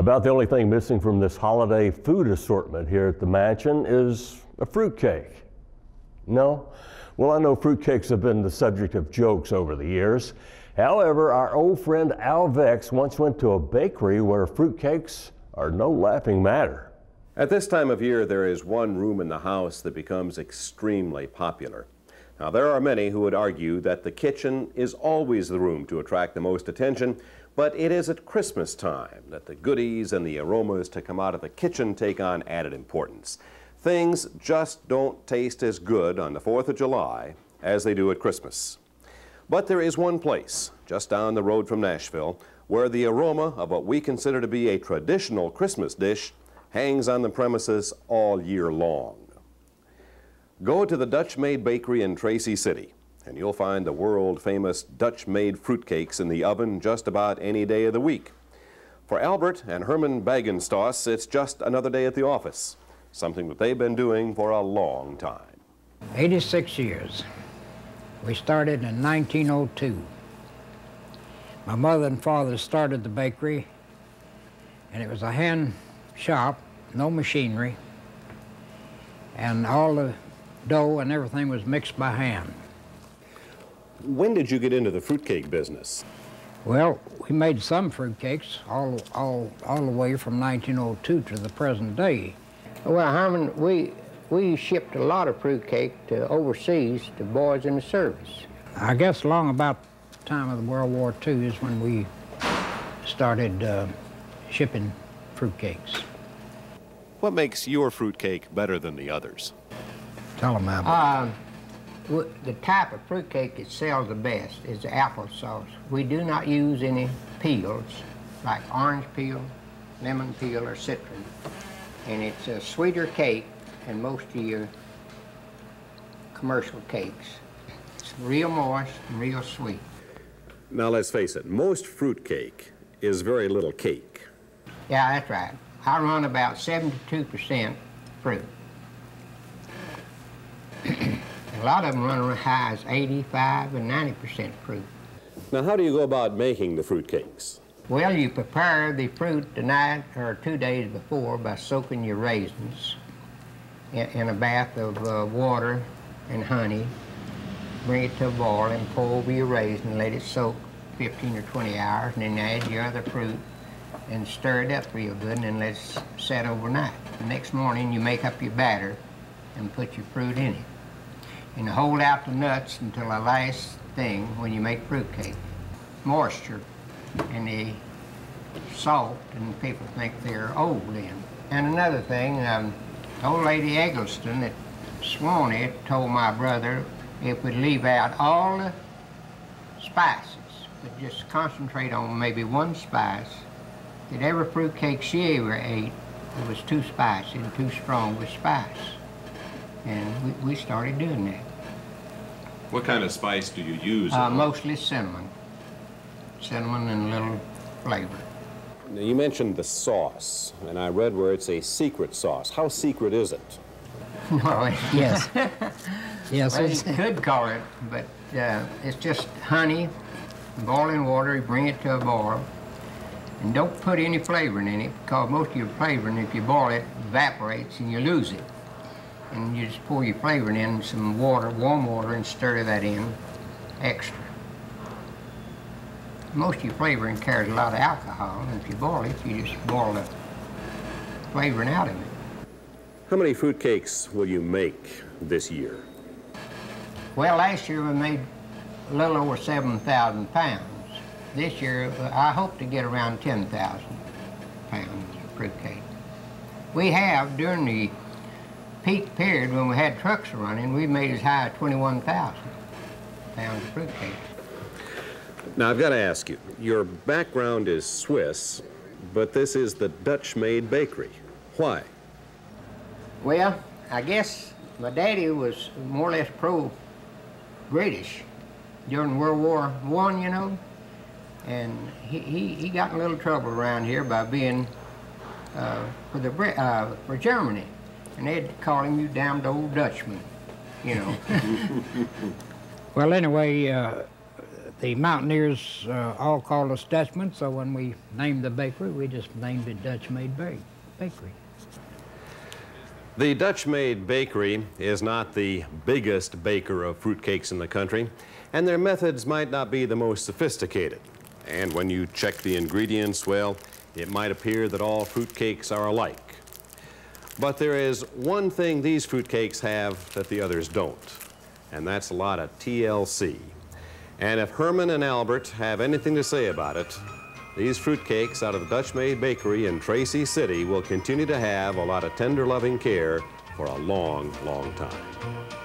About the only thing missing from this holiday food assortment here at the mansion is a fruitcake. No? Well, I know fruitcakes have been the subject of jokes over the years. However, our old friend Al Vex once went to a bakery where fruitcakes are no laughing matter. At this time of year, there is one room in the house that becomes extremely popular. Now, there are many who would argue that the kitchen is always the room to attract the most attention, but it is at Christmas time that the goodies and the aromas to come out of the kitchen take on added importance. Things just don't taste as good on the 4th of July as they do at Christmas. But there is one place, just down the road from Nashville, where the aroma of what we consider to be a traditional Christmas dish hangs on the premises all year long. Go to the Dutch Maid Bakery in Tracy City, and you'll find the world-famous Dutch Maid fruitcakes in the oven just about any day of the week. For Albert and Herman Bagenstoss, it's just another day at the office, something that they've been doing for a long time. 86 years. We started in 1902. My mother and father started the bakery, and it was a hand shop, no machinery, and all the dough and everything was mixed by hand. When did you get into the fruitcake business? Well, we made some fruitcakes all the way from 1902 to the present day. Well, Herman, we shipped a lot of fruitcake to overseas to boys in the service. I guess along about the time of the World War II is when we started shipping fruitcakes. What makes your fruitcake better than the others? Tell them about it. The type of fruitcake that sells the best is the applesauce. We do not use any peels, like orange peel, lemon peel, or citron. And it's a sweeter cake than most of your commercial cakes. It's real moist and real sweet. Now, let's face it, most fruitcake is very little cake. Yeah, that's right. I run about 72% fruit. A lot of them run as high as 85 and 90% fruit. Now, how do you go about making the fruitcakes? Well, you prepare the fruit the night or 2 days before by soaking your raisins in a bath of water and honey. Bring it to a boil and pour over your raisin, let it soak 15 or 20 hours, and then add your other fruit and stir it up real good, and then let it set overnight. The next morning, you make up your batter and put your fruit in it. And hold out the nuts until the last thing when you make fruitcake. Moisture and the salt, and people think they're old then. And another thing, old lady Eggleston at Swanee told my brother if we'd leave out all the spices, but just concentrate on maybe one spice, that every fruitcake she ever ate, it was too spicy and too strong with spice. And we started doing that. What kind of spice do you use? Mostly cinnamon. Cinnamon and a little flavor. Now, you mentioned the sauce, and I read where it's a secret sauce. How secret is it? No, Yes. Yes. well, you could call it, but it's just honey, boiling water, you bring it to a boil, and don't put any flavoring in it, because most of your flavoring, if you boil it, evaporates and you lose it. And you just pour your flavoring in, some water, warm water, and stir that in extra. Most of your flavoring carries a lot of alcohol, and if you boil it, you just boil the flavoring out of it. How many fruitcakes will you make this year? Well, last year we made a little over 7,000 pounds. This year, I hope to get around 10,000 pounds of fruitcake. We have, during the peak period when we had trucks running, we made as high as 21,000 pounds of fruitcake. Now, I've got to ask you, your background is Swiss, but this is the Dutch Maid Bakery. Why? Well, I guess my daddy was more or less pro-British during World War I, you know, and he got in a little trouble around here by being for Germany. And they'd call him, "You damned old Dutchman," you know. Well, anyway, The mountaineers all called us Dutchmen, so when we named the bakery, we just named it Dutch Maid Bakery. The Dutch Maid Bakery is not the biggest baker of fruitcakes in the country, and their methods might not be the most sophisticated. And when you check the ingredients, well, it might appear that all fruitcakes are alike. But there is one thing these fruitcakes have that the others don't, and that's a lot of TLC. And if Herman and Albert have anything to say about it, these fruitcakes out of the Dutch Maid Bakery in Tracy City will continue to have a lot of tender, loving care for a long, long time.